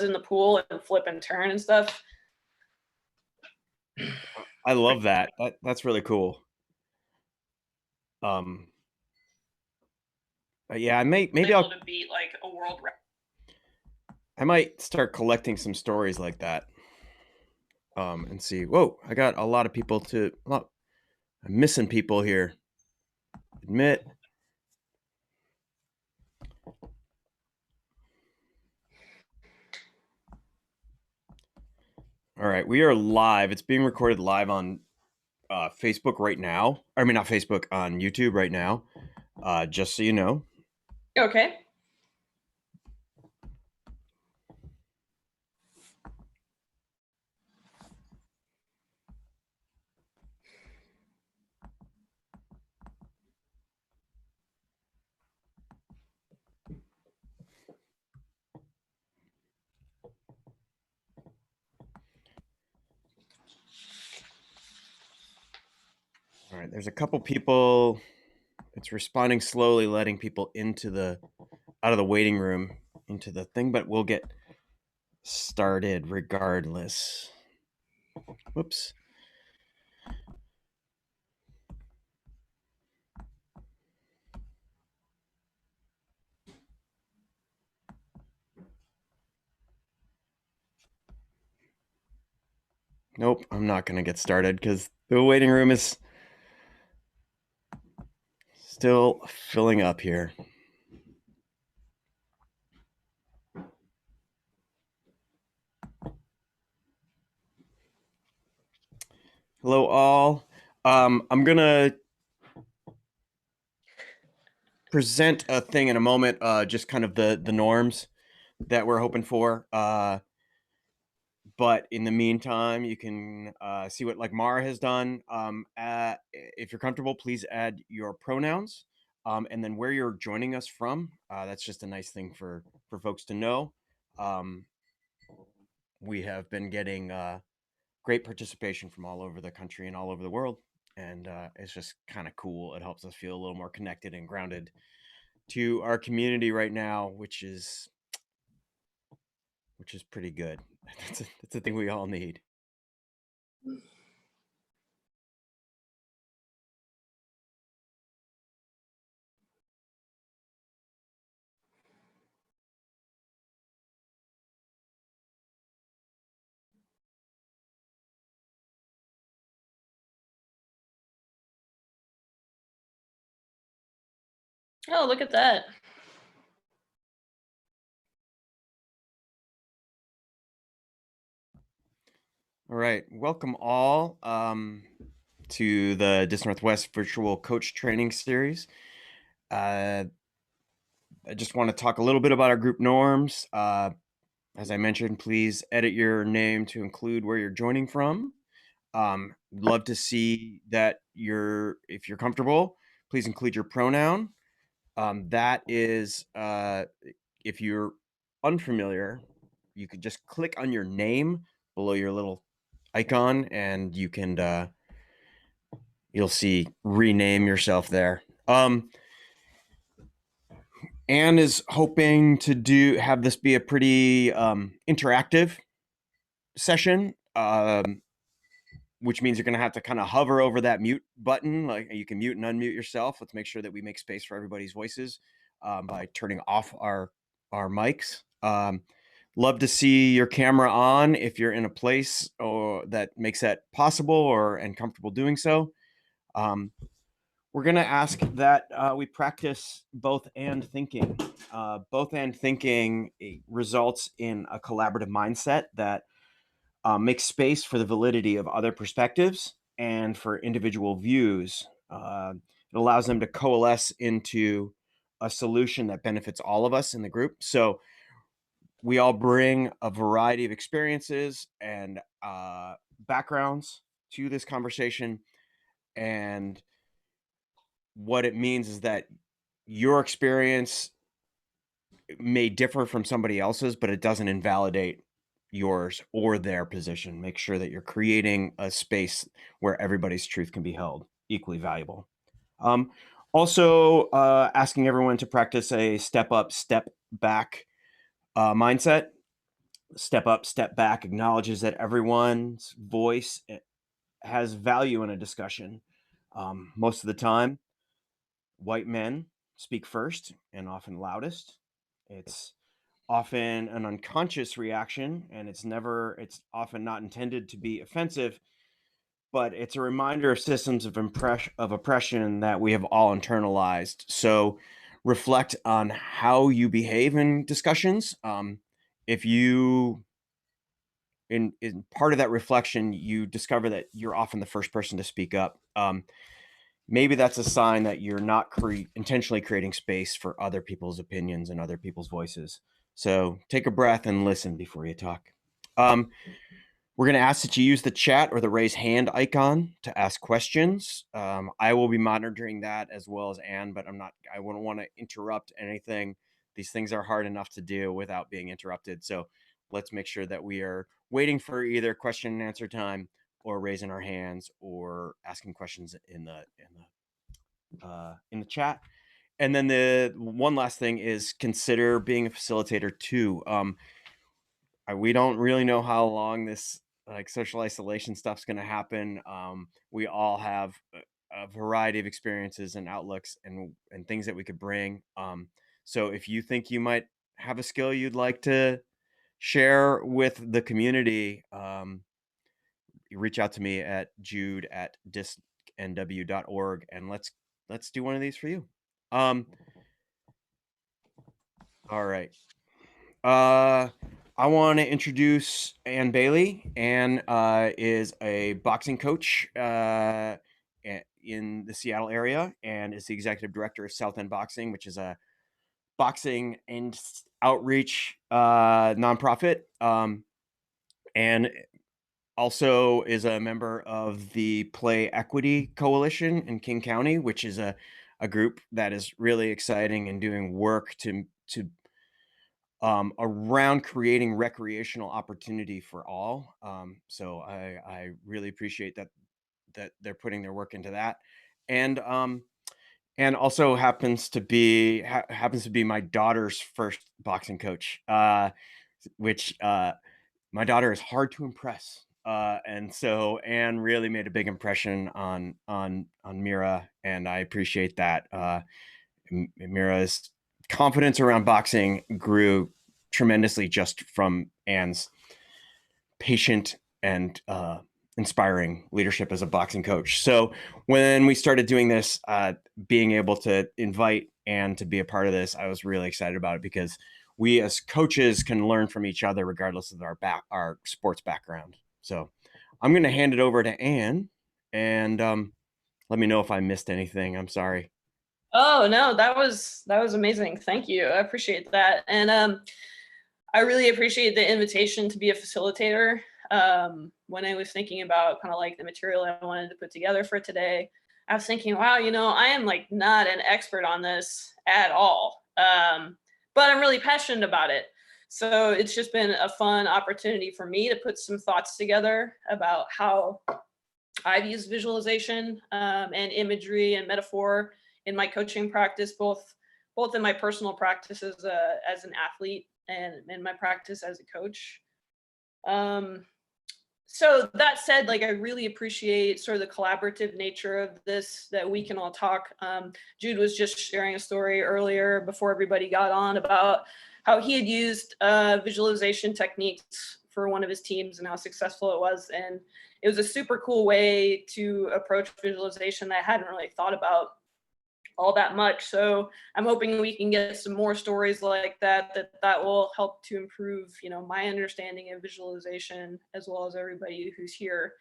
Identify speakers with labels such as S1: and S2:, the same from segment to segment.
S1: in the pool and flip and turn and stuff.
S2: I love that. That's really cool. Yeah, maybe
S1: Able to beat like a world record.
S2: I might start collecting some stories like that. And see. Whoa, I got a lot of people I'm missing people here. Admit. All right, we are live. It's being recorded live on Facebook right now. I mean, not Facebook, on YouTube right now. Just so you know.
S1: Okay.
S2: All right, there's a couple people. It's responding slowly, letting people out of the waiting room into the thing, but we'll get started regardless. Whoops. Nope, I'm not going to get started because the waiting room is still filling up here. Hello, all. I'm going to present a thing in a moment, just kind of the norms that we're hoping for. But in the meantime, you can see what like Mara has done. If you're comfortable, please add your pronouns and then where you're joining us from. That's just a nice thing for folks to know. We have been getting great participation from all over the country and all over the world. And it's just kind of cool. It helps us feel a little more connected and grounded to our community right now, which is pretty good. That's a thing we all need.
S1: Oh, look at that.
S2: All right, welcome all to the Dis Northwest Virtual Coach Training Series. I just want to talk a little bit about our group norms. As I mentioned, please edit your name to include where you're joining from. Love to see that if you're comfortable, please include your pronoun. That is, if you're unfamiliar, you could just click on your name below your little icon and you can you'll see rename yourself there. Anne is hoping to have this be a pretty interactive session, which means you're going to have to kind of hover over that mute button. Like you can mute and unmute yourself. Let's make sure that we make space for everybody's voices by turning off our mics. Love to see your camera on if you're in a place that makes that possible and comfortable doing so. We're going to ask that we practice both and thinking. Both and thinking results in a collaborative mindset that makes space for the validity of other perspectives and for individual views. It allows them to coalesce into a solution that benefits all of us in the group. So we all bring a variety of experiences and backgrounds to this conversation. And what it means is that your experience may differ from somebody else's, but it doesn't invalidate yours or their position. Make sure that you're creating a space where everybody's truth can be held equally valuable. Also, asking everyone to practice a step up, step back mindset. step up, step back, acknowledges that everyone's voice has value in a discussion. Most of the time, white men speak first and often loudest. It's often an unconscious reaction, and it's often not intended to be offensive, but it's a reminder of systems of oppression that we have all internalized. So reflect on how you behave in discussions. If you in part of that reflection, you discover that you're often the first person to speak up. Maybe that's a sign that you're not intentionally creating space for other people's opinions and other people's voices. So take a breath and listen before you talk. We're going to ask that you use the chat or the raise hand icon to ask questions. I will be monitoring that as well as Anne, but I wouldn't want to interrupt anything. These things are hard enough to do without being interrupted. So let's make sure that we are waiting for either question and answer time or raising our hands or asking questions in the chat. And then the one last thing is consider being a facilitator too. We don't really know how long this like social isolation stuff's going to happen. We all have a variety of experiences and outlooks and things that we could bring. So if you think you might have a skill you'd like to share with the community, you reach out to me at jude@discnw.org and let's do one of these for you. All right. I want to introduce Ann Bailey. Ann is a boxing coach in the Seattle area and is the executive director of South End Boxing, which is a boxing and outreach nonprofit, and also is a member of the Play Equity Coalition in King County, which is a group that is really exciting and doing work to around creating recreational opportunity for all. So I really appreciate that they're putting their work into that, and also happens to be my daughter's first boxing coach, which my daughter is hard to impress. And so Anne really made a big impression on Mira, and I appreciate that. Mira's confidence around boxing grew tremendously just from Anne's patient and inspiring leadership as a boxing coach. So when we started doing this, being able to invite Anne to be a part of this, I was really excited about it because we as coaches can learn from each other regardless of our sports background. So I'm going to hand it over to Anne, and let me know if I missed anything. I'm sorry.
S1: Oh no, that was amazing. Thank you. I appreciate that. And I really appreciate the invitation to be a facilitator. When I was thinking about kind of like the material I wanted to put together for today, I was thinking, wow, I am like not an expert on this at all. But I'm really passionate about it. So it's just been a fun opportunity for me to put some thoughts together about how I've used visualization and imagery and metaphor in my coaching practice, both in my personal practice as an athlete and in my practice as a coach. So that said, like I really appreciate sort of the collaborative nature of this, that we can all talk. Jude was just sharing a story earlier before everybody got on about how he had used visualization techniques for one of his teams and how successful it was. And it was a super cool way to approach visualization that I hadn't really thought about all that much. So I'm hoping we can get some more stories like that will help to improve, my understanding of visualization as well as everybody who's here.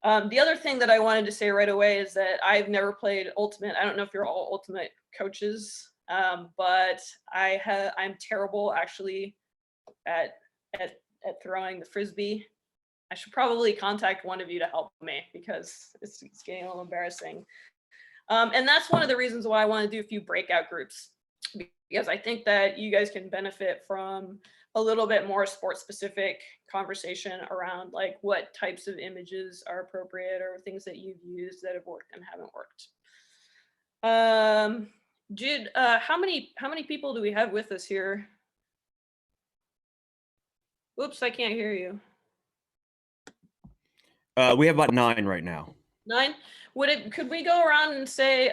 S1: The other thing that I wanted to say right away is that I've never played Ultimate. I don't know if you're all Ultimate coaches, but I'm terrible actually at throwing the Frisbee. I should probably contact one of you to help me because it's getting a little embarrassing. And that's one of the reasons why I want to do a few breakout groups, because I think that you guys can benefit from a little bit more sport specific conversation around like what types of images are appropriate or things that you've used that have worked and haven't worked. Jude, how many people do we have with us here? Oops, I can't hear you.
S2: We have about 9 right now.
S1: 9? Could we go around and say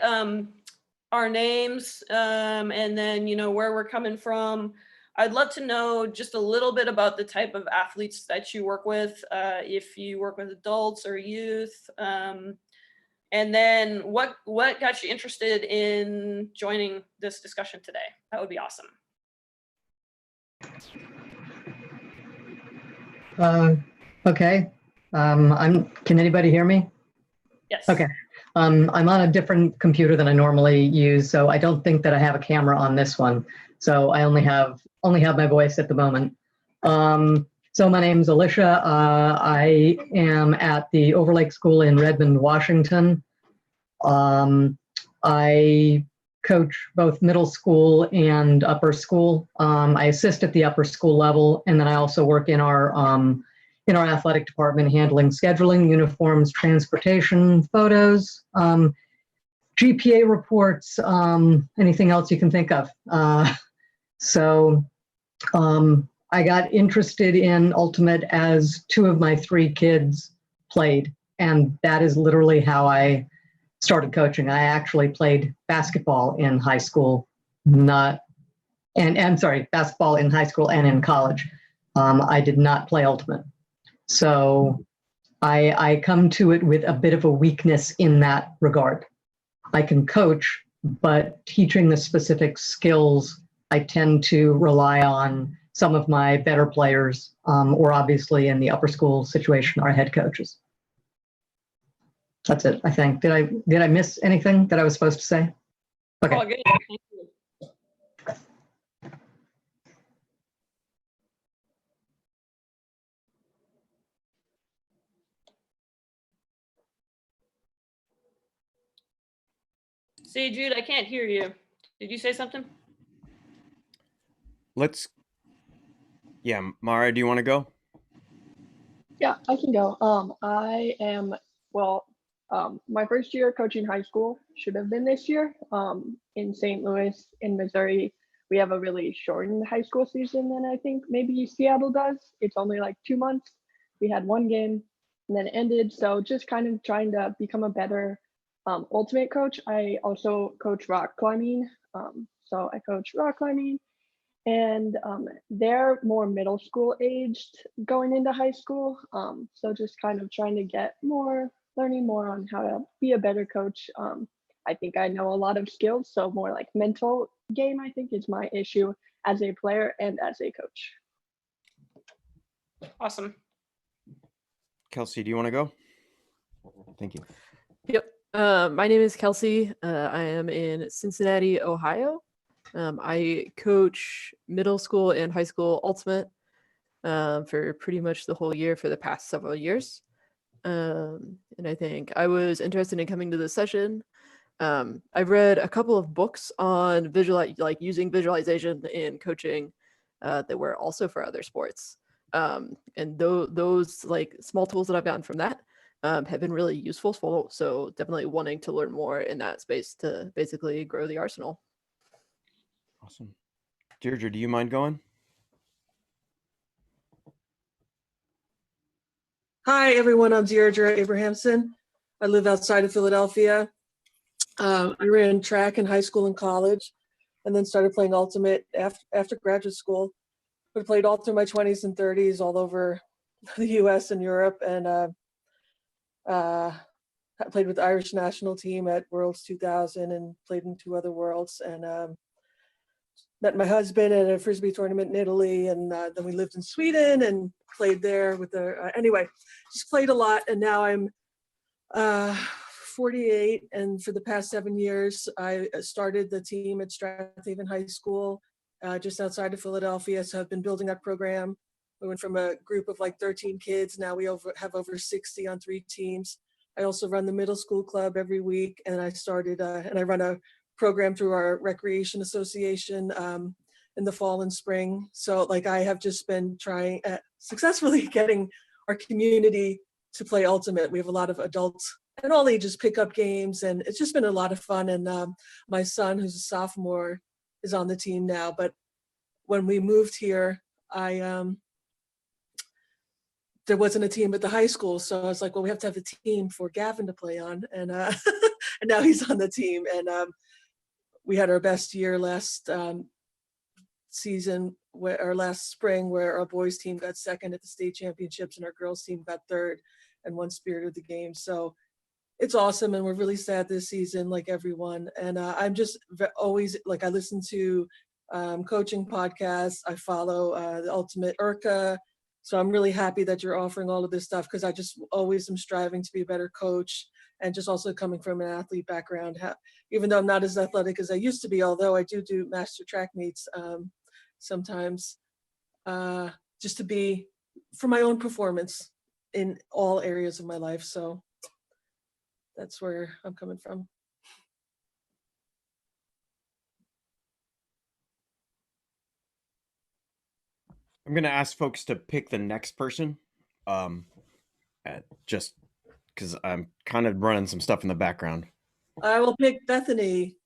S1: our names, and then, you know, where we're coming from? I'd love to know just a little bit about the type of athletes that you work with, if you work with adults or youth, and then what got you interested in joining this discussion today? That would be awesome.
S3: Okay. Can anybody hear me?
S1: Yes.
S3: Okay. I'm on a different computer than I normally use, so I don't think that I have a camera on this one. So I only have my voice at the moment. So my name's Alicia. I am at the Overlake School in Redmond, Washington. I coach both middle school and upper school. I assist at the upper school level, and then I also work in our athletic department, handling scheduling, uniforms, transportation, photos, GPA reports, anything else you can think of. So I got interested in Ultimate as 2 of my 3 kids played, and that is literally how I started coaching. I actually played basketball in high school, basketball in high school and in college. I did not play Ultimate. So I come to it with a bit of a weakness in that regard. I can coach, but teaching the specific skills, I tend to rely on some of my better players, or obviously in the upper school situation, our head coaches. That's it, I think. Did I miss anything that I was supposed to say? Okay.
S1: Oh, good. Thank you. See, Jude, I can't hear you. Did you say something?
S2: Yeah, Mara, do you want to go?
S4: Yeah, I can go. I am, my first year coaching high school should have been this year. In St. Louis, in Missouri, we have a really shortened high school season than I think maybe Seattle does. It's only like 2 months. We had 1 game and then it ended. So just kind of trying to become a better ultimate coach. I also coach rock climbing. So I coach rock climbing, and they're more middle school aged going into high school. So just kind of trying to get learning more on how to be a better coach. I think I know a lot of skills, so more like mental game, I think, is my issue as a player and as a coach.
S1: Awesome.
S2: Kelsey, do you want to go? Thank you.
S5: Yep. My name is Kelsey. I am in Cincinnati, Ohio. I coach middle school and high school ultimate for pretty much the whole year for the past several years. And I think I was interested in coming to this session. I've read a couple of books on using visualization in coaching that were also for other sports. And those like small tools that I've gotten from that have been really useful. So definitely wanting to learn more in that space to basically grow the arsenal.
S2: Awesome. Deirdre, do you mind going?
S6: Hi, everyone. I'm Deirdre Abrahamson. I live outside of Philadelphia. I ran track in high school and college, and then started playing ultimate after graduate school. But played all through my 20s and 30s all over the U.S. and Europe, and I played with the Irish national team at Worlds 2000 and played in 2 other Worlds, and met my husband at a Frisbee tournament in Italy, and then we lived in Sweden and played there with anyway, just played a lot. And now I'm 48, and for the past 7 years, I started the team at Strathaven High School, just outside of Philadelphia. So I've been building that program. We went from a group of like 13 kids. Now we have over 60 on 3 teams. I also run the middle school club every week, and I started and I run a program through our recreation association in the fall and spring. So like I have just been trying successfully getting our community to play ultimate. We have a lot of adults and all ages pickup games, and it's just been a lot of fun. And my son, who's a sophomore, is on the team now. But when we moved here, I there wasn't a team at the high school. So I was like, well, we have to have a team for Gavin to play on. And, and now he's on the team. And we had our best year last season, or last spring, where our boys team got second at the state championships and our girls team got third and won Spirit of the Game. So it's awesome. And we're really sad this season, like everyone. And I'm just always, like, I listen to coaching podcasts. I follow the Ultimate Urca. So I'm really happy that you're offering all of this stuff, because I just always am striving to be a better coach, and just also coming from an athlete background, even though I'm not as athletic as I used to be, although I do master track meets sometimes, just to be, for my own performance in all areas of my life. So that's where I'm coming from.
S2: I'm going to ask folks to pick the next person, just because I'm kind of running some stuff in the background.
S6: I will pick Bethany.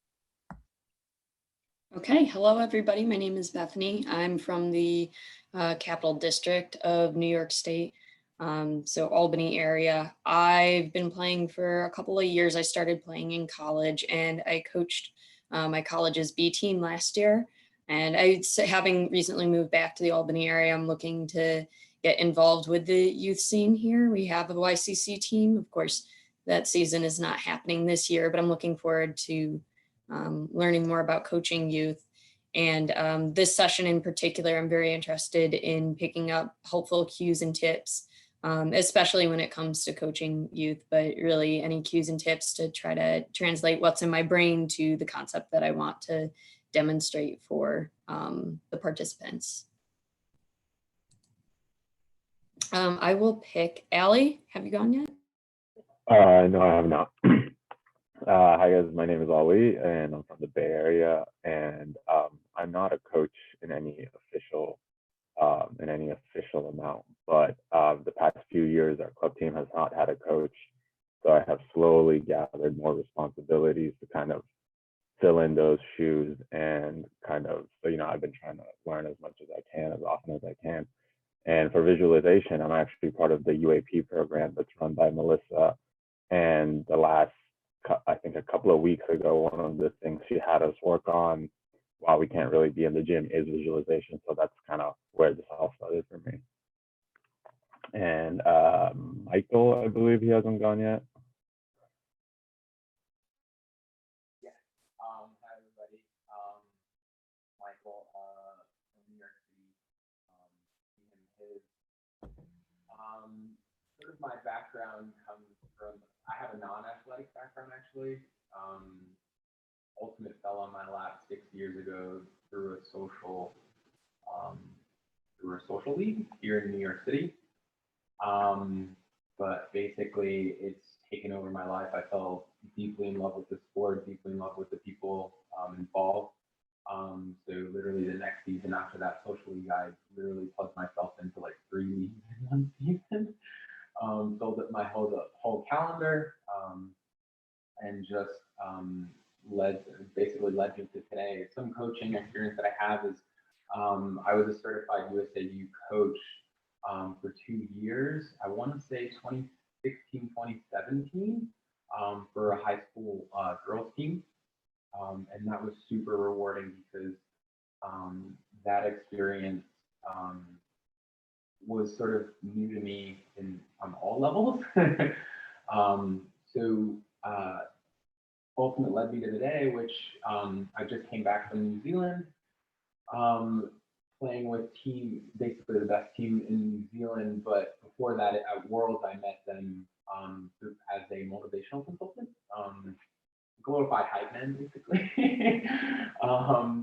S7: Okay, hello everybody. My name is Bethany. I'm from the Capital District of New York State, so Albany area. I've been playing for a couple of years. I started playing in college, and I coached my college's B team last year. And having recently moved back to the Albany area, I'm looking to get involved with the youth scene here. We have a YCC team. Of course, that season is not happening this year, but I'm looking forward to learning more about coaching youth. And this session in particular, I'm very interested in picking up helpful cues and tips, especially when it comes to coaching youth, but really any cues and tips to try to translate what's in my brain to the concept that I want to demonstrate for the participants. I will pick Allie. Have you gone yet?
S8: No, I have not. Hi guys, my name is Ali, and I'm from the Bay Area, and I'm not a coach in any official amount, but the past few years our club team has not had a coach, so I have slowly gathered more responsibilities to kind of fill in those shoes, and kind of, so I've been trying to learn as much as I can, as often as I can. And for visualization, I'm actually part of the UAP program that's run by Melissa. And I think a couple of weeks ago, one of the things she had us work on while we can't really be in the gym is visualization. So that's kind of where this all started for me. And Michael, I believe he hasn't gone yet.
S9: Hi everybody. Michael from New York City. Sort of my background comes from, I have a non-athletic background actually. Ultimate fell on my lap 6 years ago through a social league here in New York City. But basically it's taken over my life. I fell deeply in love with the sport, deeply in love with the people involved. So literally the next season after that social league, I literally plugged myself into like 3 leagues in 1 season. Filled up my whole calendar, and just basically led me to today. Some coaching experience that I have is I was a certified USAU coach for 2 years. I want to say 2016, 2017 for a high school girls team. And that was super rewarding because that experience was sort of new to me on all levels. So ultimately led me to today, which I just came back from New Zealand, playing with basically the best team in New Zealand. But before that, at Worlds, I met them as a motivational consultant. Glorified hype man, basically.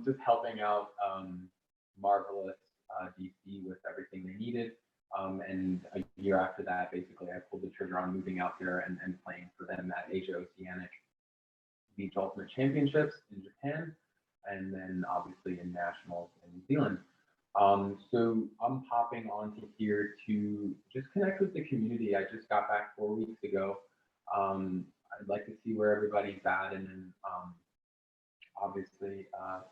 S9: Just helping out Marvelous DC with everything they needed. And a year after that, basically, I pulled the trigger on moving out there and playing for them at Asia Oceanic Beach Ultimate Championships in Japan, and then obviously in Nationals in New Zealand. So I'm popping onto here to just connect with the community. I just got back 4 weeks ago. I'd like to see where everybody's at, and then obviously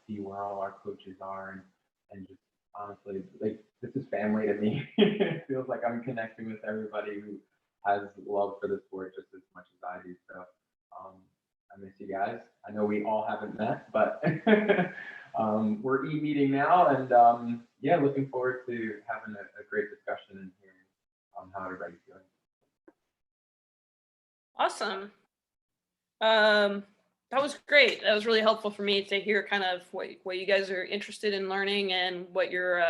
S9: see where all our coaches are, and just honestly, like this is family to me. It feels like I'm connecting with everybody who has love for the sport just as much as I do. So I miss you guys. I know we all haven't met, but we're e-meeting now, and yeah, looking forward to having a great discussion and hearing how everybody's doing.
S1: Awesome. That was great. That was really helpful for me to hear kind of what you guys are interested in learning and what your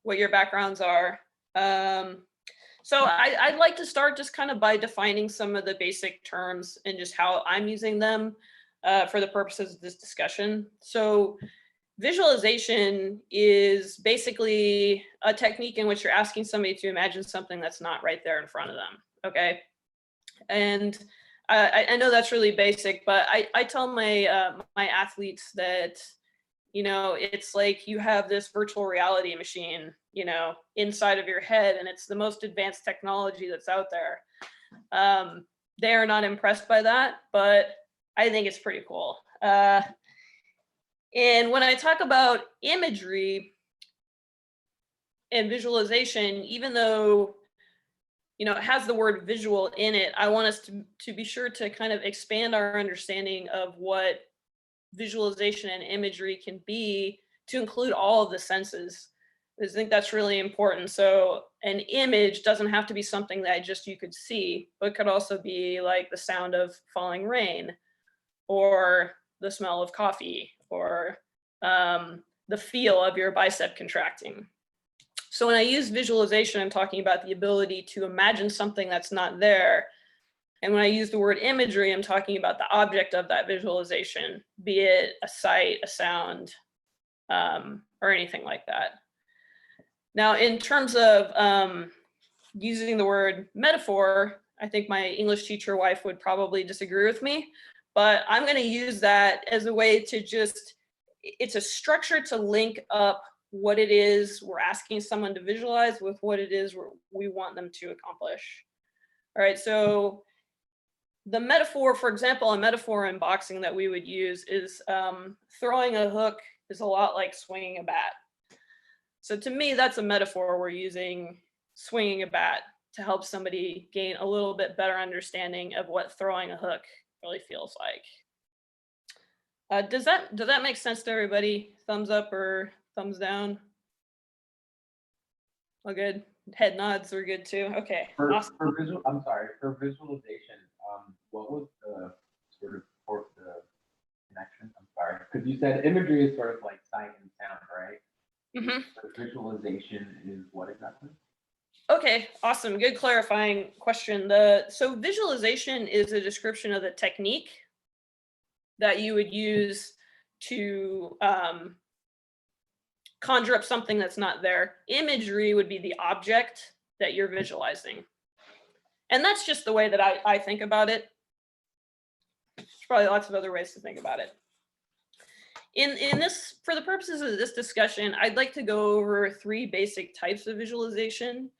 S1: backgrounds are. So I'd like to start just kind of by defining some of the basic terms and just how I'm using them for the purposes of this discussion. So visualization is basically a technique in which you're asking somebody to imagine something that's not right there in front of them, okay? And I know that's really basic, but I tell my my athletes that, you know, it's like you have this virtual reality machine, you know, inside of your head, and it's the most advanced technology that's out there. They are not impressed by that, but I think it's pretty cool. And when I talk about imagery and visualization, even though, you know, it has the word visual in it, I want us to be sure to kind of expand our understanding of what visualization and imagery can be to include all of the senses. I think that's really important. So an image doesn't have to be something that just you could see, but could also be like the sound of falling rain, or the smell of coffee, or the feel of your bicep contracting. So when I use visualization, I'm talking about the ability to imagine something that's not there. And when I use the word imagery, I'm talking about the object of that visualization, be it a sight, a sound, or anything like that. Now, in terms of using the word metaphor, I think my English teacher wife would probably disagree with me, but I'm going to use that as a way to just, it's a structure to link up what it is we're asking someone to visualize with what it is we want them to accomplish. All right, so the metaphor, for example, a metaphor in boxing that we would use is throwing a hook is a lot like swinging a bat. So to me, that's a metaphor we're using, swinging a bat, to help somebody gain a little bit better understanding of what throwing a hook really feels like. Does that make sense to everybody? Thumbs up or thumbs down? All good. Head nods are good too. Okay. Awesome.
S9: For visualization, what was the sort of the connection? I'm sorry, because you said imagery is sort of like sight and sound, right?
S1: Mm-hmm.
S9: So visualization is what exactly?
S1: Okay, awesome. Good clarifying question. So visualization is a description of the technique that you would use to conjure up something that's not there. Imagery would be the object that you're visualizing. And that's just the way that I think about it. There's probably lots of other ways to think about it. In this, for the purposes of this discussion, I'd like to go over 3 basic types of visualization.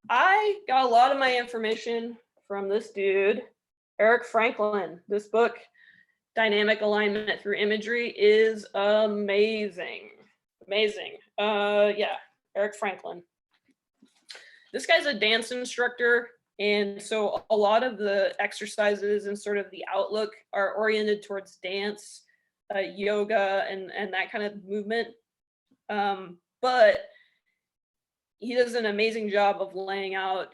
S1: I got a lot of my information from this dude, Eric Franklin. This book, Dynamic Alignment Through Imagery, is amazing. Amazing. Yeah, Eric Franklin. This guy's a dance instructor, and so a lot of the exercises and sort of the outlook are oriented towards dance, yoga, and that kind of movement. But he does an amazing job of laying out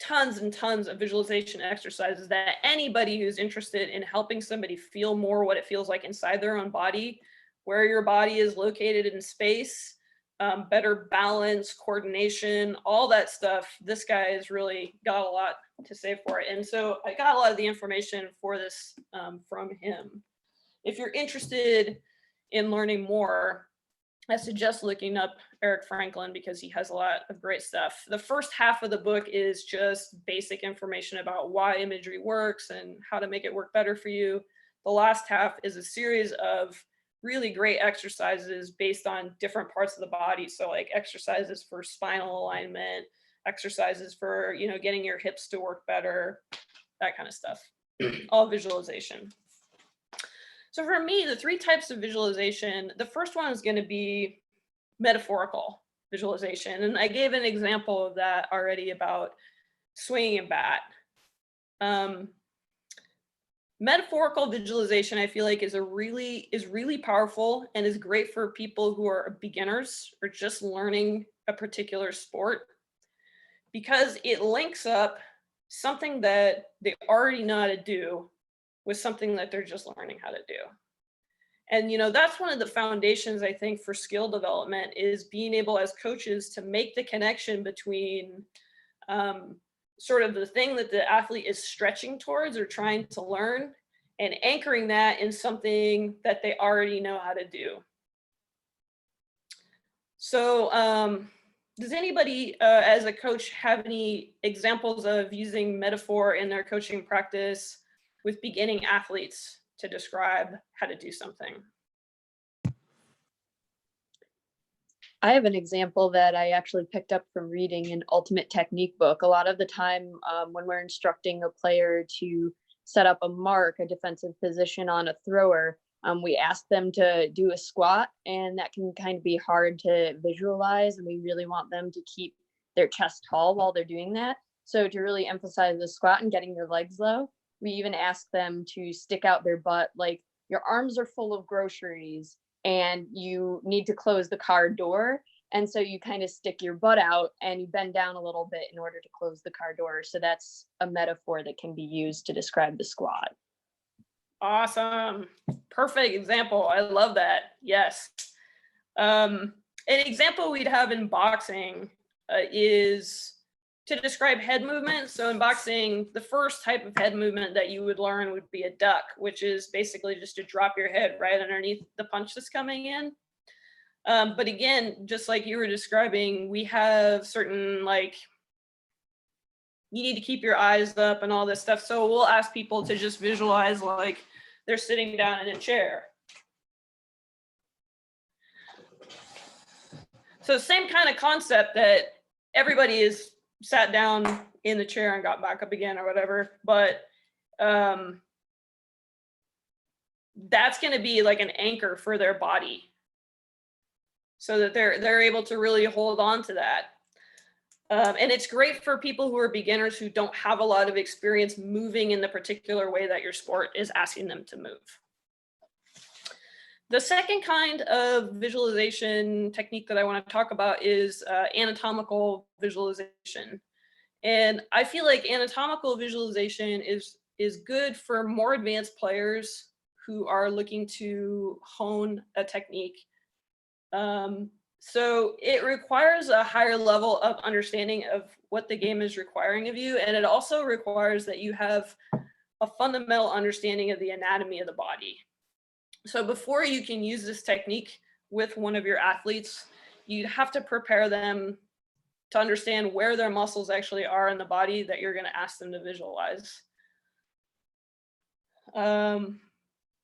S1: tons and tons of visualization exercises that anybody who's interested in helping somebody feel more what it feels like inside their own body, where your body is located in space, better balance, coordination, all that stuff. This guy has really got a lot to say for it. And so I got a lot of the information for this from him. If you're interested in learning more, I suggest looking up Eric Franklin because he has a lot of great stuff. The first half of the book is just basic information about why imagery works and how to make it work better for you. The last half is a series of really great exercises based on different parts of the body. So like exercises for spinal alignment, exercises for, you know, getting your hips to work better, that kind of stuff, all visualization. So for me, the 3 types of visualization, the first one is going to be metaphorical visualization. And I gave an example of that already about swinging a bat. Metaphorical visualization, I feel like, is really powerful and is great for people who are beginners or just learning a particular sport, because it links up something that they already know how to do with something that they're just learning how to do. And that's one of the foundations, I think, for skill development, is being able as coaches to make the connection between sort of the thing that the athlete is stretching towards or trying to learn, and anchoring that in something that they already know how to do. So does anybody as a coach have any examples of using metaphor in their coaching practice with beginning athletes to describe how to do something?
S10: I have an example that I actually picked up from reading an Ultimate Technique book. A lot of the time when we're instructing a player to set up a mark, a defensive position on a thrower, we ask them to do a squat, and that can kind of be hard to visualize, and we really want them to keep their chest tall while they're doing that. So to really emphasize the squat and getting your legs low, we even ask them to stick out their butt, like your arms are full of groceries and you need to close the car door. And so you kind of stick your butt out and you bend down a little bit in order to close the car door. So that's a metaphor that can be used to describe the squat.
S1: Awesome. Perfect example. I love that. Yes. An example we'd have in boxing is to describe head movement. So in boxing, the first type of head movement that you would learn would be a duck, which is basically just to drop your head right underneath the punch that's coming in. But again, just like you were describing, we have certain, like, you need to keep your eyes up and all this stuff. So we'll ask people to just visualize like they're sitting down in a chair. So same kind of concept, that everybody is sat down in the chair and got back up again or whatever, but that's going to be like an anchor for their body, so that they're able to really hold on to that. And it's great for people who are beginners who don't have a lot of experience moving in the particular way that your sport is asking them to move. The second kind of visualization technique that I want to talk about is anatomical visualization. And I feel like anatomical visualization is good for more advanced players who are looking to hone a technique. So it requires a higher level of understanding of what the game is requiring of you. And it also requires that you have a fundamental understanding of the anatomy of the body. So before you can use this technique with one of your athletes, you'd have to prepare them to understand where their muscles actually are in the body that you're going to ask them to visualize.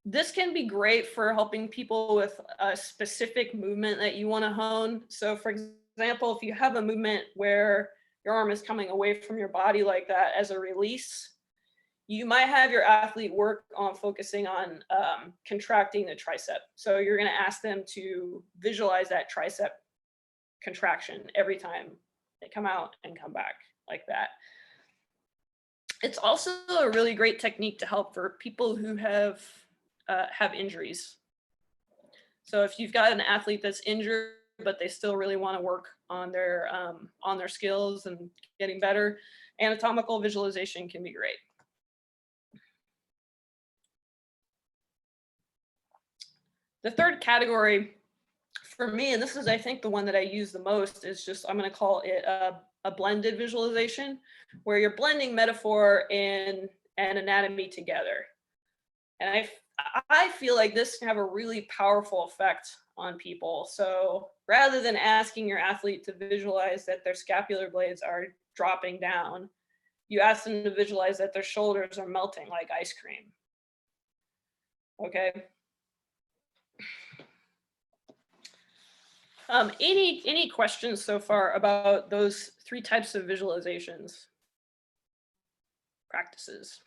S1: This can be great for helping people with a specific movement that you want to hone. So for example, if you have a movement where your arm is coming away from your body like that as a release, you might have your athlete work on focusing on contracting the tricep. So you're going to ask them to visualize that tricep contraction every time they come out and come back like that. It's also a really great technique to help for people who have injuries. So if you've got an athlete that's injured, but they still really want to work on their skills and getting better, anatomical visualization can be great. The third category for me, and this is, I think, the one that I use the most, is just, I'm going to call it a blended visualization, where you're blending metaphor and anatomy together. And I feel like this can have a really powerful effect on people. So rather than asking your athlete to visualize that their scapular blades are dropping down, you ask them to visualize that their shoulders are melting like ice cream. Okay. Any questions so far about those 3 types of visualizations practices?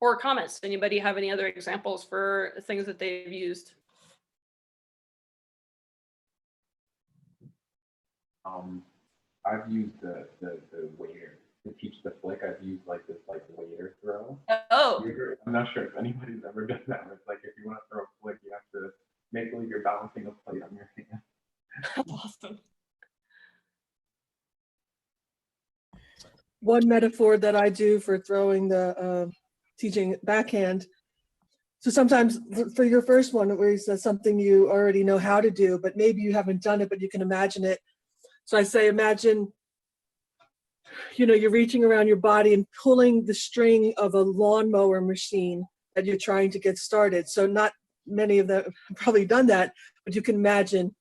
S1: or comments. Anybody have any other examples for things that they've used?
S9: I've used the waiter to teach the flick. I've used like this like waiter throw.
S1: Oh,
S9: I'm not sure if anybody's ever done that. It's like if you want to throw a flick, you have to make believe you're balancing a plate on your hand.
S1: that's awesome.
S6: One metaphor that I do for throwing the teaching backhand. So sometimes for your first one, where you said something you already know how to do, but maybe you haven't done it, but you can imagine it. So I say, imagine, you're reaching around your body and pulling the string of a lawnmower machine that you're trying to get started. So not many of them have probably done that, but you can imagine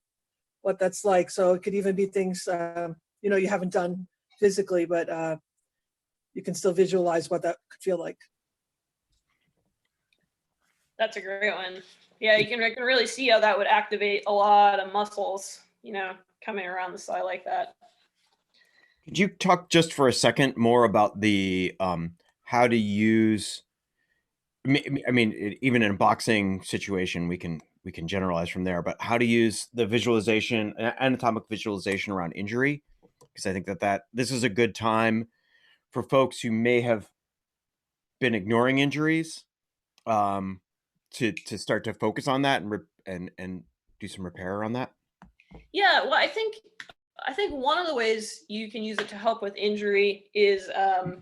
S6: what that's like. So it could even be things, you haven't done physically, but you can still visualize what that could feel like.
S1: That's a great one. Yeah, I can really see how that would activate a lot of muscles, coming around the side like that.
S2: Could you talk just for a second more about the how to use? I mean, even in a boxing situation, we can generalize from there. But how to use the visualization, anatomic visualization around injury? Because I think that this is a good time for folks who may have been ignoring injuries, to start to focus on that and do some repair around that.
S1: Yeah, well, I think one of the ways you can use it to help with injury is to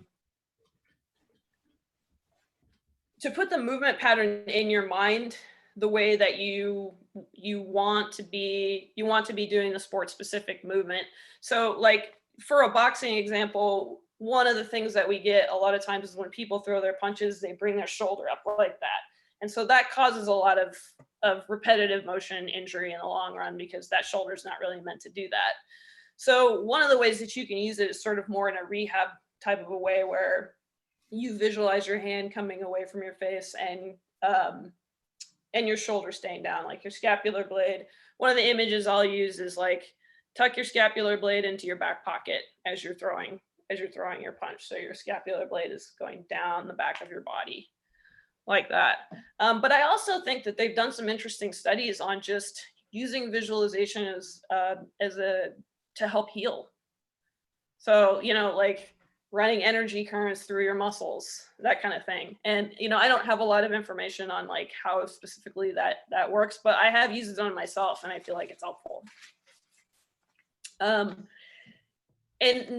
S1: put the movement pattern in your mind the way that you want to be doing the sport specific movement. So like for a boxing example, one of the things that we get a lot of times is when people throw their punches, they bring their shoulder up like that. And so that causes a lot of repetitive motion injury in the long run because that shoulder is not really meant to do that. So one of the ways that you can use it is sort of more in a rehab type of a way where you visualize your hand coming away from your face and your shoulder staying down, like your scapular blade. One of the images I'll use is like tuck your scapular blade into your back pocket as you're throwing your punch. So your scapular blade is going down the back of your body like that. But I also think that they've done some interesting studies on just using visualization to help heal. So, like running energy currents through your muscles, that kind of thing. And, I don't have a lot of information on like how specifically that works, but I have used it on myself and I feel like it's helpful. And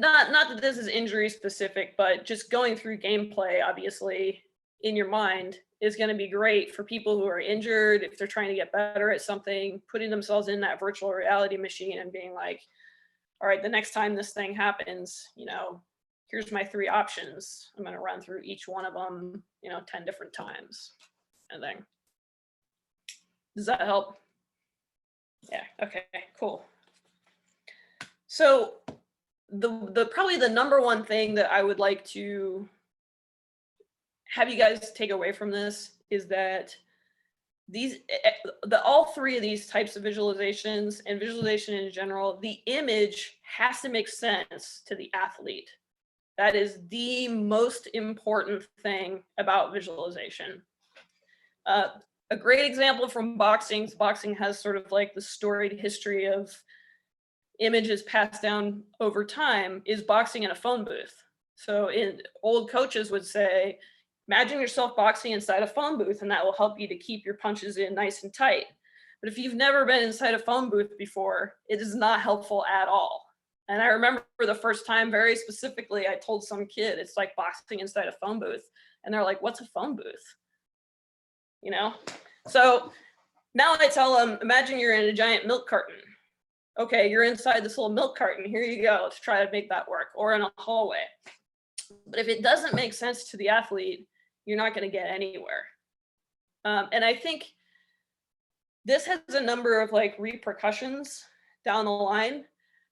S1: not that this is injury specific, but just going through gameplay, obviously, in your mind is going to be great for people who are injured, if they're trying to get better at something, putting themselves in that virtual reality machine and being like, all right, the next time this thing happens, here's my 3 options. I'm going to run through each one of them, 10 different times. And then, does that help? Yeah. Okay, cool. So the probably the number one thing that I would like to have you guys take away from this is that all 3 of these types of visualizations and visualization in general, the image has to make sense to the athlete. That is the most important thing about visualization. A great example from boxing has sort of like the storied history of images passed down over time, is boxing in a phone booth. So old coaches would say, imagine yourself boxing inside a phone booth and that will help you to keep your punches in nice and tight. But if you've never been inside a phone booth before, it is not helpful at all. And I remember the first time very specifically, I told some kid, it's like boxing inside a phone booth. And they're like, what's a phone booth? So now I tell them, imagine you're in a giant milk carton. Okay, you're inside this little milk carton. Here you go to try to make that work, or in a hallway. But if it doesn't make sense to the athlete, you're not going to get anywhere. And I think this has a number of like repercussions down the line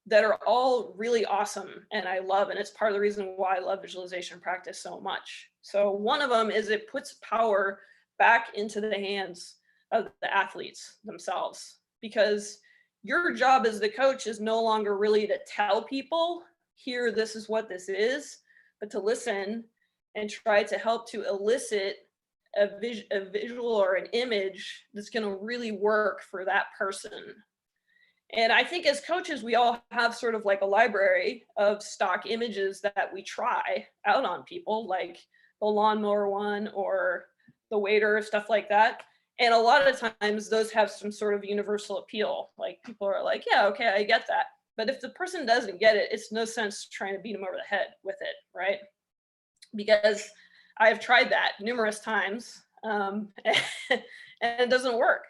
S1: that are all really awesome and I love, and it's part of the reason why I love visualization practice so much. So one of them is it puts power back into the hands of the athletes themselves, because your job as the coach is no longer really to tell people, here, this is what this is, but to listen and try to help to elicit a visual or an image that's going to really work for that person. And I think as coaches, we all have sort of like a library of stock images that we try out on people, like the lawnmower one or the waiter, stuff like that. And a lot of times those have some sort of universal appeal. Like people are like, yeah, okay, I get that. But if the person doesn't get it, it's no sense trying to beat them over the head with it, right? Because I've tried that numerous times and it doesn't work.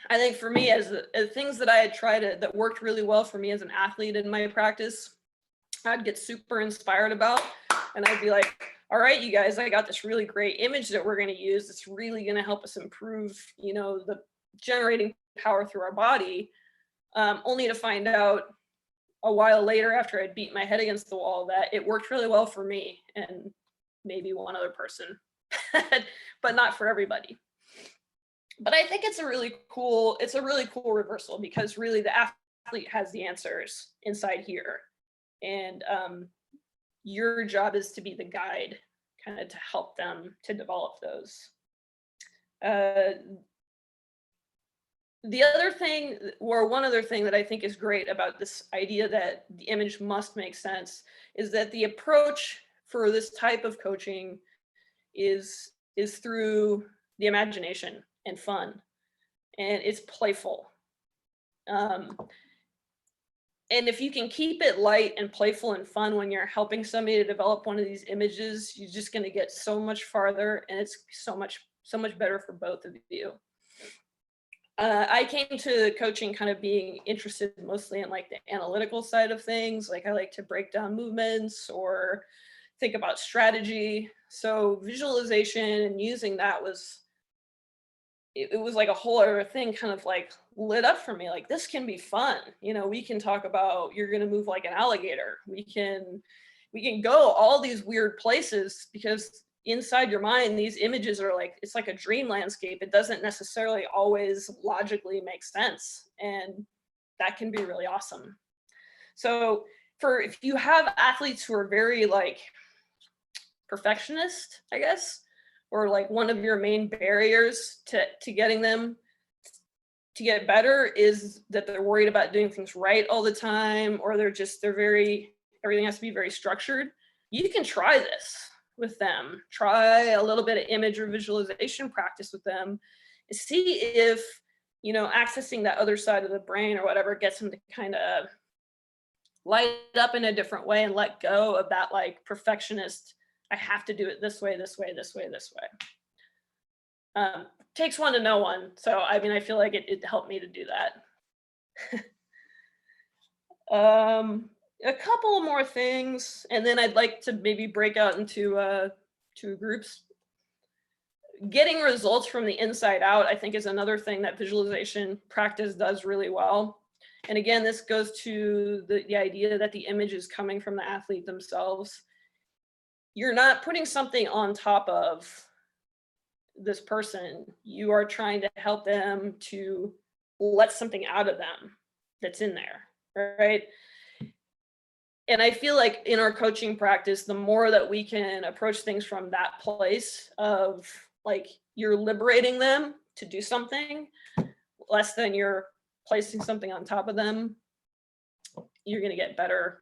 S1: I think for me, as things that I had tried that worked really well for me as an athlete in my practice, I'd get super inspired about, and I'd be like, all right, you guys, I got this really great image that we're going to use. It's really going to help us improve, you know, the generating power through our body, only to find out a while later after I'd beat my head against the wall that it worked really well for me and maybe one other person, but not for everybody. But I think it's a really cool reversal, because really the athlete has the answers inside here. And your job is to be the guide, kind of to help them to develop those. The other thing, or one other thing that I think is great about this idea that the image must make sense, is that the approach for this type of coaching is through the imagination and fun, and it's playful. And if you can keep it light and playful and fun when you're helping somebody to develop one of these images, you're just going to get so much farther, and it's so much better for both of you. I came to coaching kind of being interested mostly in like the analytical side of things. Like I like to break down movements or think about strategy. So visualization and using that was, it was like a whole other thing kind of like lit up for me. Like, this can be fun. You know, we can talk about, you're going to move like an alligator. We can go all these weird places, because inside your mind, these images are like, it's like a dream landscape. It doesn't necessarily always logically make sense. And that can be really awesome. So if you have athletes who are very like perfectionist, I guess, or like one of your main barriers to getting them to get better is that they're worried about doing things right all the time, or everything has to be very structured, you can try this with them. Try a little bit of image or visualization practice with them. See if, you know, accessing that other side of the brain or whatever gets them to kind of light up in a different way and let go of that like perfectionist, I have to do it this way, this way, this way, this way. Takes one to know one. So, I mean, I feel like it helped me to do that. A couple more things, and then I'd like to maybe break out into 2 groups. Getting results from the inside out, I think, is another thing that visualization practice does really well. And again, this goes to the idea that the image is coming from the athlete themselves. You're not putting something on top of this person. You are trying to help them to let something out of them that's in there, right? And I feel like in our coaching practice, the more that we can approach things from that place of like, you're liberating them to do something, less than you're placing something on top of them, you're going to get better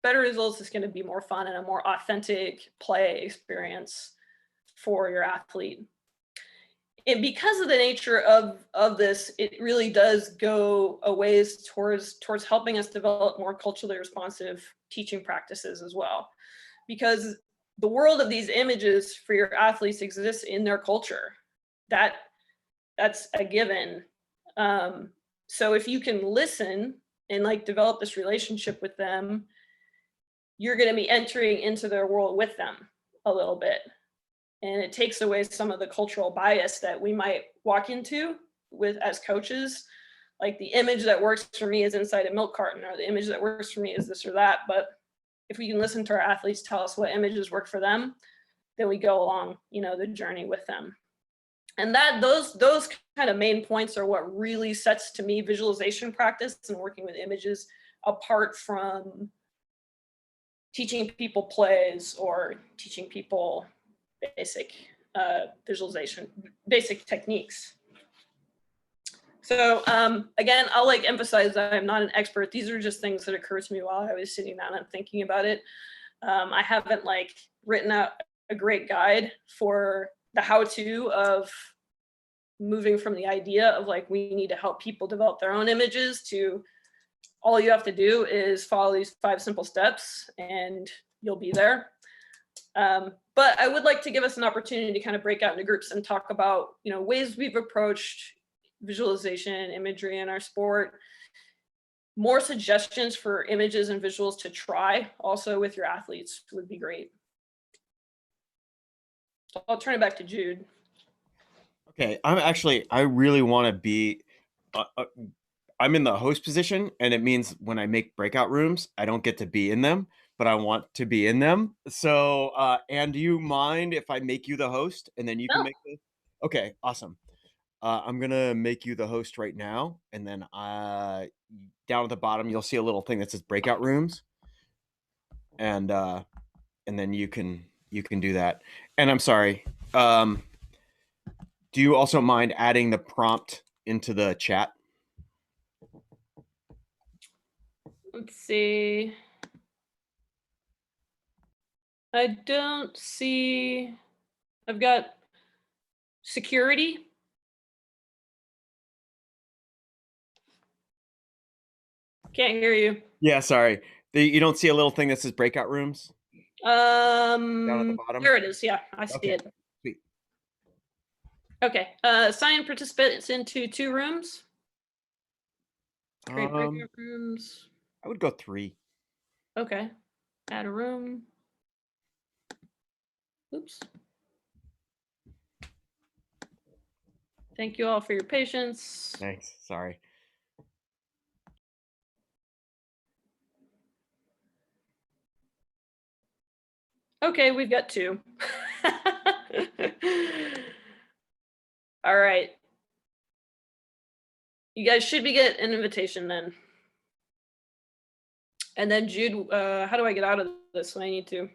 S1: results. It's going to be more fun and a more authentic play experience for your athlete. And because of the nature of this, it really does go a ways towards helping us develop more culturally responsive teaching practices as well. Because the world of these images for your athletes exists in their culture. That's a given. So if you can listen and like develop this relationship with them, you're going to be entering into their world with them a little bit. And it takes away some of the cultural bias that we might walk into with as coaches. Like, the image that works for me is inside a milk carton, or the image that works for me is this or that. But if we can listen to our athletes tell us what images work for them, then we go along, you know, the journey with them. And those kind of main points are what really sets, to me, visualization practice and working with images apart from teaching people plays or teaching people basic visualization, basic techniques. So again, I'll like emphasize that I'm not an expert. These are just things that occurred to me while I was sitting down and thinking about it. I haven't like written out a great guide for the how-to of moving from the idea of like, we need to help people develop their own images to all you have to do is follow these 5 simple steps and you'll be there. But I would like to give us an opportunity to kind of break out into groups and talk about, you know, ways we've approached visualization, imagery in our sport, more suggestions for images and visuals to try also with your athletes would be great. So I'll turn it back to Jude.
S2: Okay, I really want to be, I'm in the host position, and it means when I make breakout rooms, I don't get to be in them, but I want to be in them. So, Anne, do you mind if I make you the host and then you can make the, okay, awesome. I'm gonna make you the host right now, and then down at the bottom, you'll see a little thing that says breakout rooms. And then you can do that. And I'm sorry, do you also mind adding the prompt into the chat?
S1: Let's see. I don't see, I've got security. Can't hear you.
S2: Yeah, sorry. You don't see a little thing that says breakout rooms down at the bottom?
S1: There it is. Yeah, I see it.
S2: Sweet.
S1: Okay. Assign participants into 2 rooms. Create breakout rooms.
S2: I would go 3.
S1: Okay. Add a room. Oops. Thank you all for your patience.
S2: Thanks. Sorry.
S1: Okay, we've got 2. All right. You guys should be getting an invitation then. And then Jude, how do I get out of this when I need to?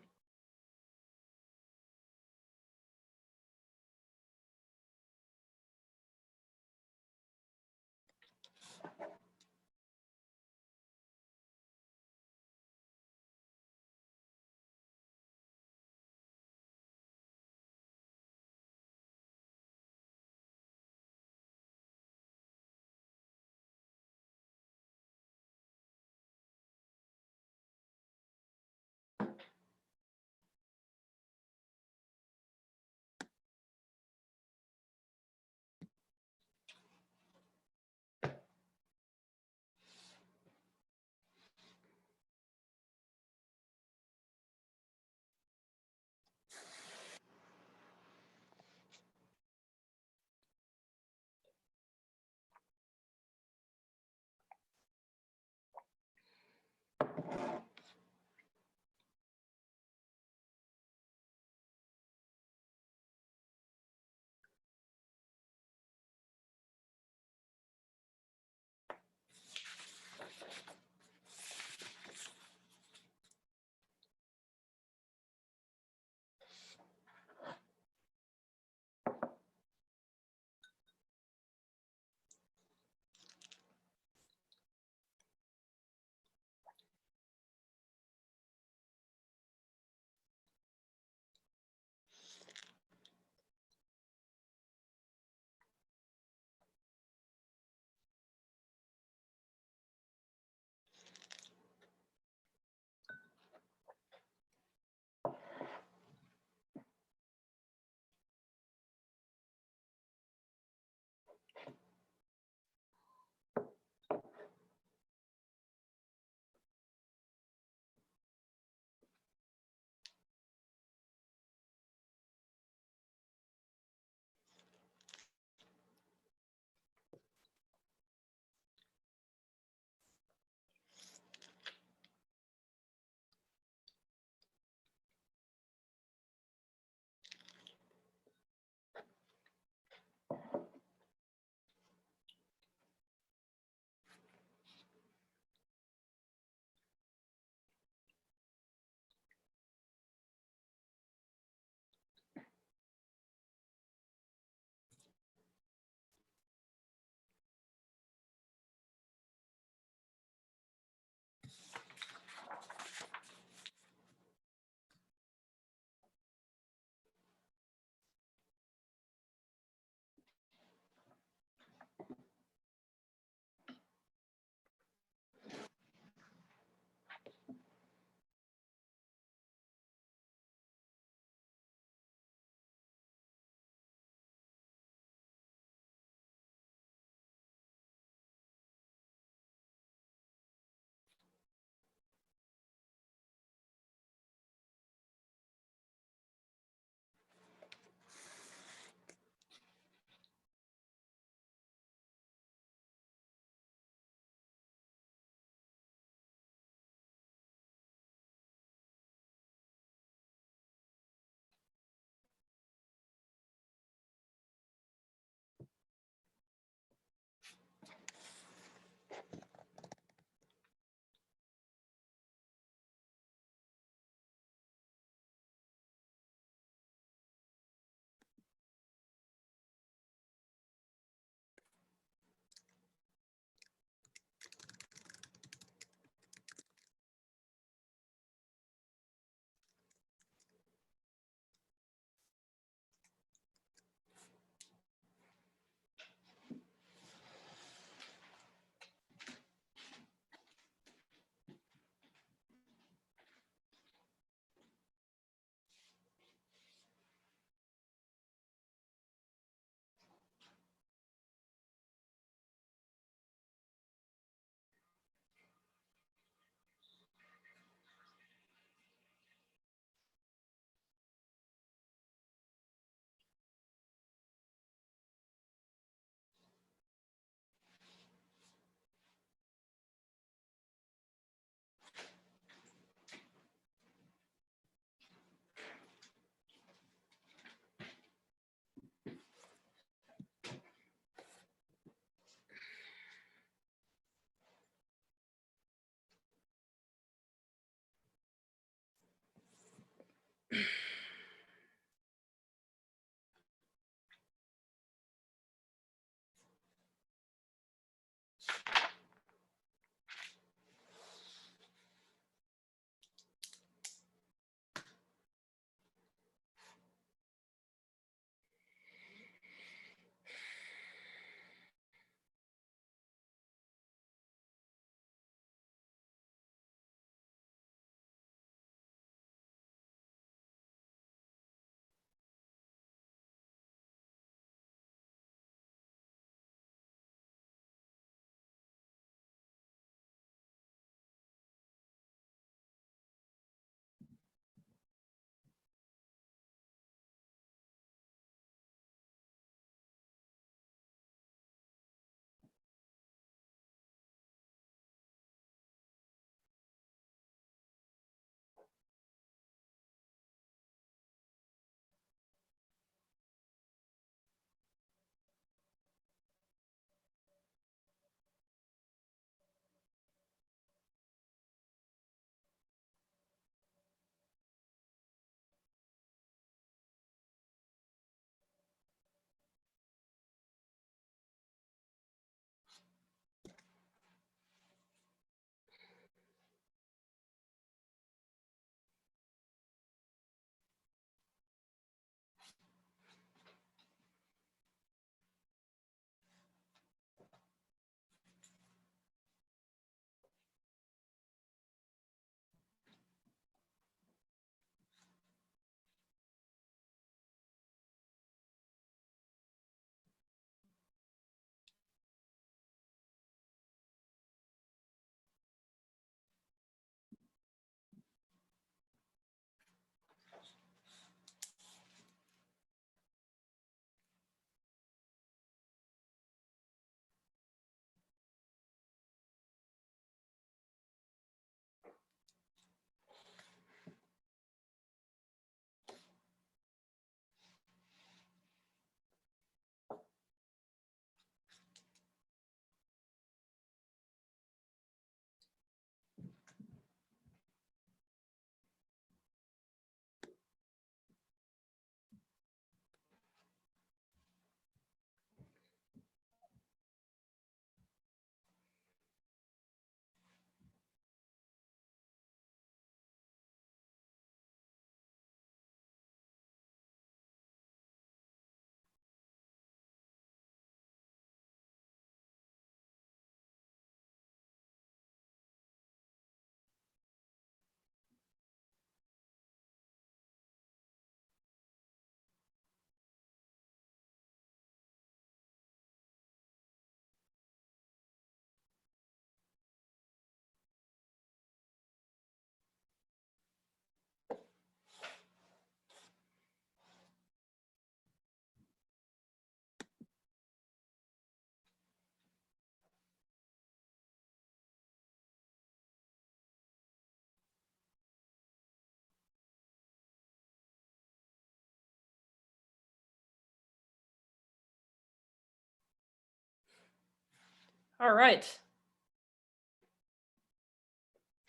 S1: All right.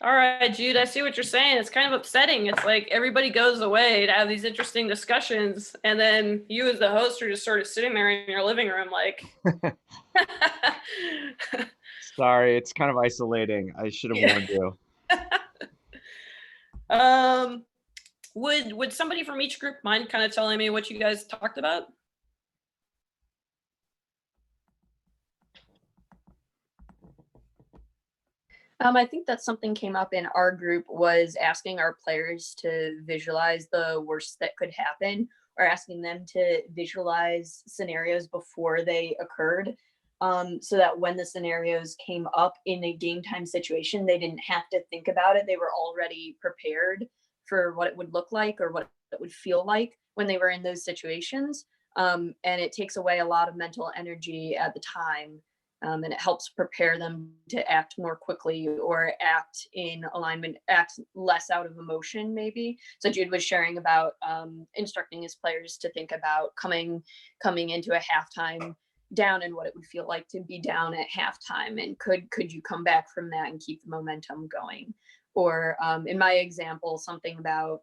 S1: All right, Jude, I see what you're saying. It's kind of upsetting. It's like everybody goes away to have these interesting discussions, and then you as the host are just sort of sitting there in your living room like,
S2: Sorry, it's kind of isolating. I should have
S1: Yeah.
S2: warned you.
S1: Would somebody from each group mind kind of telling me what you guys talked about?
S10: I think that something came up in our group was asking our players to visualize the worst that could happen, or asking them to visualize scenarios before they occurred, so that when the scenarios came up in a game time situation, they didn't have to think about it. They were already prepared for what it would look like or what it would feel like when they were in those situations. And it takes away a lot of mental energy at the time. And it helps prepare them to act more quickly or act in alignment, act less out of emotion, maybe. So Jude was sharing about instructing his players to think about coming into a halftime down and what it would feel like to be down at halftime, and could you come back from that and keep the momentum going. Or in my example, something about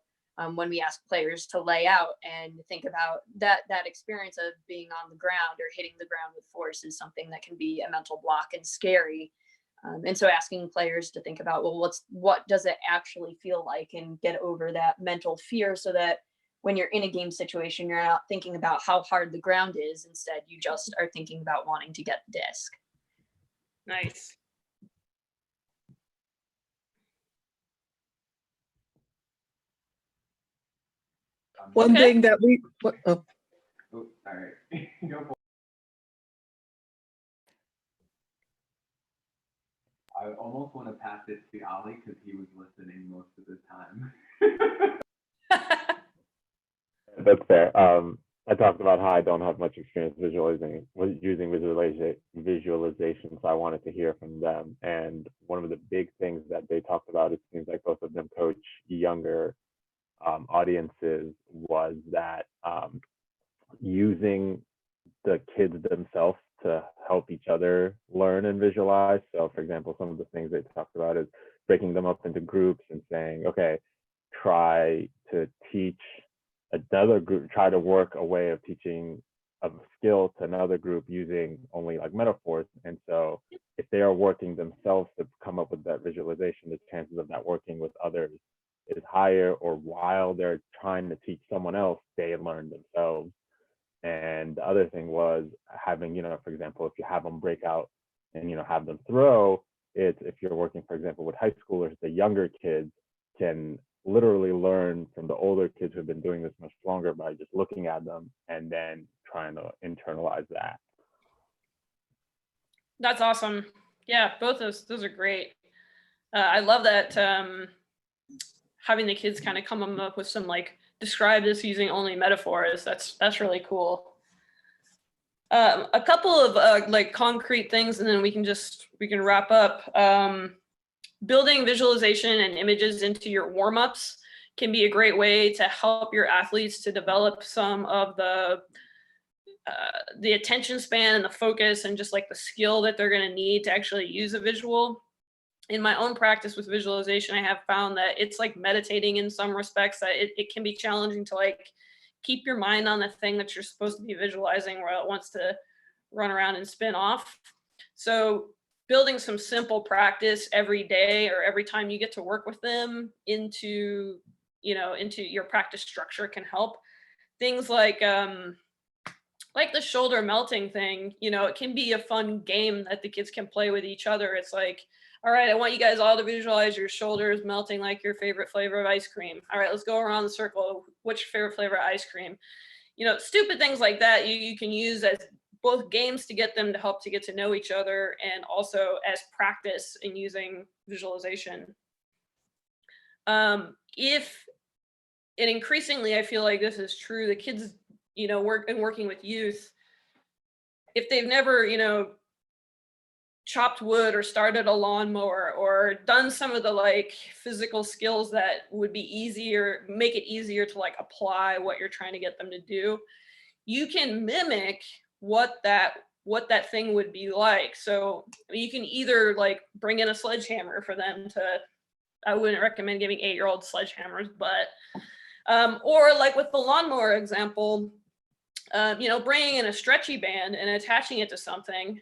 S10: when we ask players to lay out and think about that experience of being on the ground or hitting the ground with force is something that can be a mental block and scary. And so asking players to think about, well, what does it actually feel like, and get over that mental fear, so that when you're in a game situation, you're not thinking about how hard the ground is. Instead, you just are thinking about wanting to get the disc.
S1: Nice.
S6: One
S1: Okay.
S6: thing that we,
S9: Oh, all right. Go for it. I almost want to pass it to Ali because he was listening most of the time.
S8: That's fair. I talked about how I don't have much experience using visualization, so I wanted to hear from them. And one of the big things that they talked about, it seems like both of them coach younger audiences, was that using the kids themselves to help each other learn and visualize. So, for example, some of the things they talked about is breaking them up into groups and saying, okay, try to teach another group, try to work a way of teaching a skill to another group using only like metaphors. And so if they are working themselves to come up with that visualization, the chances of that working with others is higher. Or while they're trying to teach someone else, they learn themselves. And the other thing was having, for example, if you have them break out and, have them throw, it's, if you're working, for example, with high schoolers, the younger kids can literally learn from the older kids who've been doing this much longer by just looking at them and then trying to internalize that.
S1: That's awesome. Yeah, both those are great. I love that having the kids kind of come up with some like describe this using only metaphors. That's really cool. A couple of like concrete things, and then we can wrap up. Building visualization and images into your warm-ups can be a great way to help your athletes to develop some of the attention span and the focus and just like the skill that they're going to need to actually use a visual. In my own practice with visualization, I have found that it's like meditating in some respects, that it can be challenging to like keep your mind on the thing that you're supposed to be visualizing where it wants to run around and spin off. So building some simple practice every day or every time you get to work with them into your practice structure can help. Things like the shoulder melting thing, it can be a fun game that the kids can play with each other. It's like, all right, I want you guys all to visualize your shoulders melting like your favorite flavor of ice cream. All right, let's go around the circle. What's your favorite flavor of ice cream? Stupid things like that you can use as both games to get them to help to get to know each other, and also as practice in using visualization. And increasingly, I feel like this is true, the kids, working with youth, if they've never, chopped wood or started a lawnmower or done some of the like physical skills that would be make it easier to like apply what you're trying to get them to do, you can mimic what that what that thing would be like. So you can either like bring in a sledgehammer for them to, I wouldn't recommend giving 8-year-olds sledgehammers, but, or like with the lawnmower example, you know, bringing in a stretchy band and attaching it to something,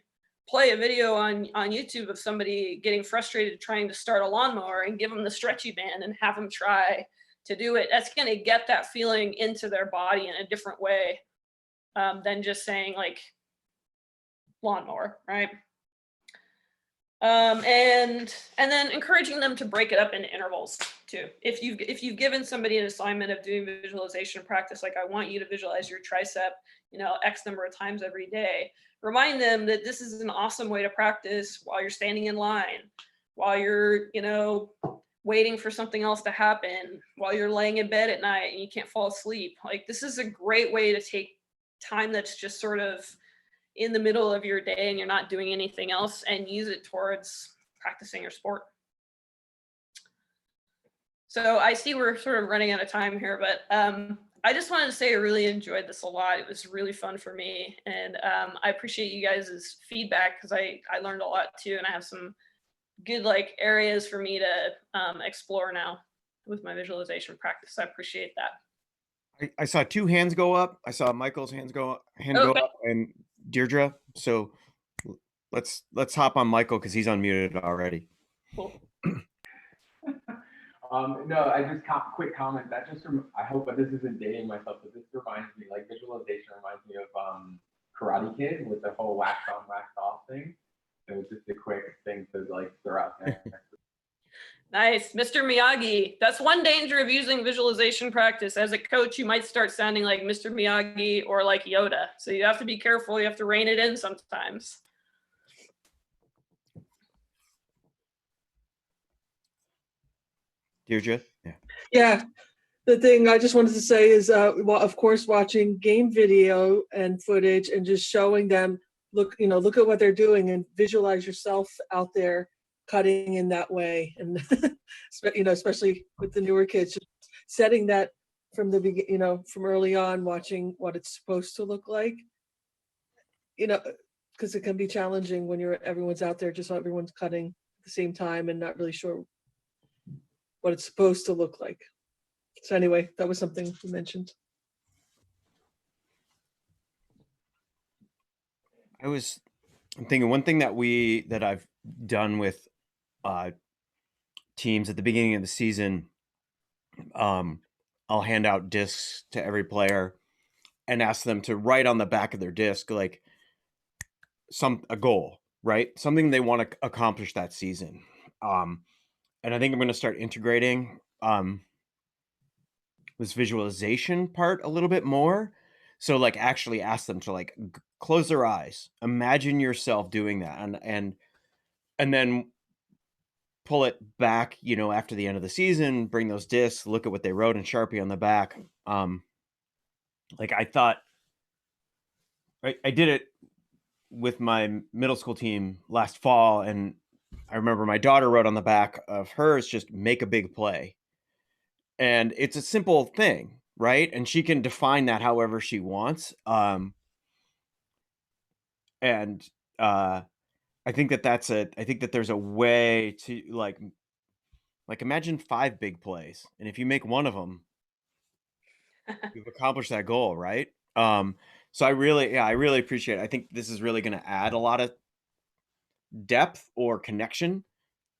S1: play a video on YouTube of somebody getting frustrated trying to start a lawnmower and give them the stretchy band and have them try to do it. That's going to get that feeling into their body in a different way than just saying like lawnmower, right? And then encouraging them to break it up into intervals too. If you've given somebody an assignment of doing visualization practice, like I want you to visualize your tricep, you know, X number of times every day, remind them that this is an awesome way to practice while you're standing in line, while you're, you know, waiting for something else to happen, while you're laying in bed at night and you can't fall asleep. Like this is a great way to take time that's just sort of in the middle of your day and you're not doing anything else and use it towards practicing your sport. So I see we're sort of running out of time here, but I just wanted to say I really enjoyed this a lot. It was really fun for me. And I appreciate you guys' feedback because I learned a lot too. And I have some good like areas for me to explore now with my visualization practice. I appreciate that.
S2: I saw 2 hands go up. I saw Michael's hand go up and Deirdre. So let's hop on Michael because he's unmuted already.
S1: Cool.
S9: No, I just quick comment. That just I hope that this isn't dating myself, but this reminds me, like visualization reminds me of Karate Kid with the whole wax on, wax off thing. It was just a quick thing to like throw out there.
S1: Nice, Mr. Miyagi. That's one danger of using visualization practice. As a coach, you might start sounding like Mr. Miyagi or like Yoda. So you have to be careful. You have to rein it in sometimes.
S2: Deirdre?
S6: Yeah, the thing I just wanted to say is, well, of course, watching game video and footage and just showing them, look at what they're doing and visualize yourself out there cutting in that way. And, especially with the newer kids, just setting that from the beginning, from early on, watching what it's supposed to look like, because it can be challenging when everyone's out there, just everyone's cutting at the same time and not really sure what it's supposed to look like. So anyway, that was something you mentioned.
S2: I'm thinking one thing that I've done with teams at the beginning of the season, I'll hand out discs to every player and ask them to write on the back of their disc like a goal, right? Something they want to accomplish that season. And I think I'm going to start integrating this visualization part a little bit more. So like actually ask them to like close their eyes, imagine yourself doing that, and then pull it back, after the end of the season, bring those discs, look at what they wrote in Sharpie on the back. Like I thought I did it with my middle school team last fall, and I remember my daughter wrote on the back of hers, just make a big play. And it's a simple thing, right? And she can define that however she wants. I think that there's a way to like imagine 5 big plays. And if you make one of them, you've accomplished that goal, right? So I really appreciate it. I think this is really going to add a lot of depth or connection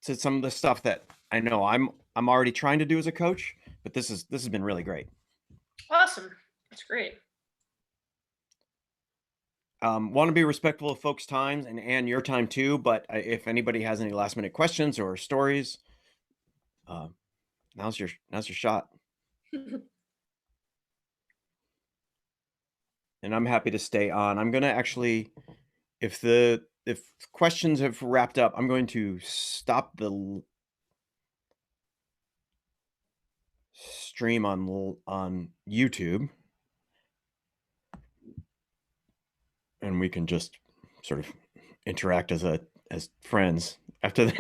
S2: to some of the stuff that I know I'm already trying to do as a coach, but this has been really great.
S1: Awesome. That's great.
S2: Want to be respectful of folks' times and your time too, but if anybody has any last minute questions or stories, now's your shot. And I'm happy to stay on. I'm going to actually, if questions have wrapped up, I'm going to stop the stream on YouTube, and we can just sort of interact as friends after that.